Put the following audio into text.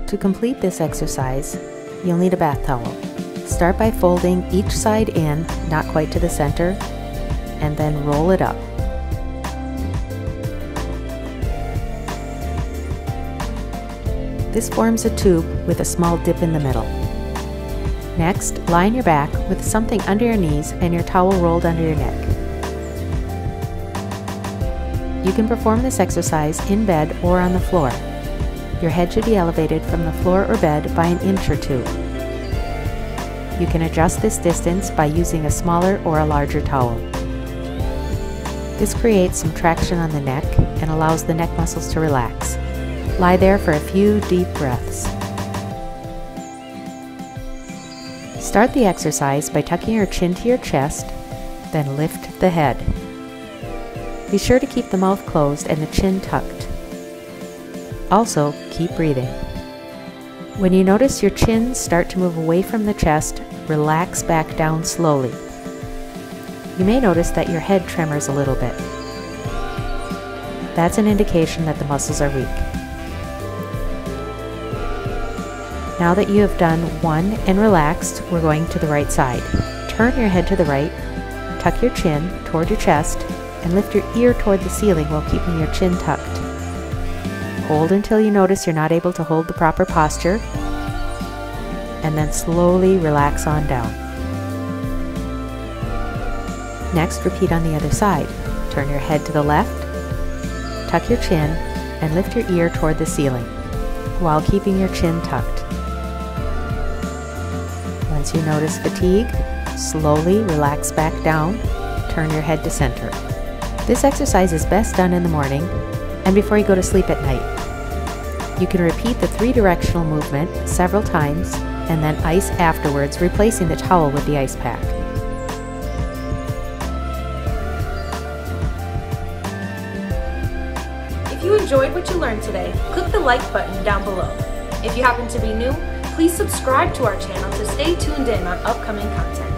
To complete this exercise, you'll need a bath towel. Start by folding each side in, not quite to the center, and then roll it up. This forms a tube with a small dip in the middle. Next, lie on your back with something under your knees and your towel rolled under your neck. You can perform this exercise in bed or on the floor. Your head should be elevated from the floor or bed by an inch or two. You can adjust this distance by using a smaller or a larger towel. This creates some traction on the neck and allows the neck muscles to relax. Lie there for a few deep breaths. Start the exercise by tucking your chin to your chest, then lift the head. Be sure to keep the mouth closed and the chin tucked. Also, keep breathing. When you notice your chin start to move away from the chest, relax back down slowly. You may notice that your head tremors a little bit. That's an indication that the muscles are weak. Now that you have done one and relaxed, we're going to the right side. Turn your head to the right, tuck your chin toward your chest, and lift your ear toward the ceiling while keeping your chin tucked. Hold until you notice you're not able to hold the proper posture, and then slowly relax on down. Next, repeat on the other side. Turn your head to the left, tuck your chin, and lift your ear toward the ceiling, while keeping your chin tucked. Once you notice fatigue, slowly relax back down, turn your head to center. This exercise is best done in the morning and before you go to sleep at night. You can repeat the 3-directional movement several times and then ice afterwards, replacing the towel with the ice pack. If you enjoyed what you learned today, click the like button down below. If you happen to be new, please subscribe to our channel to stay tuned in on upcoming content.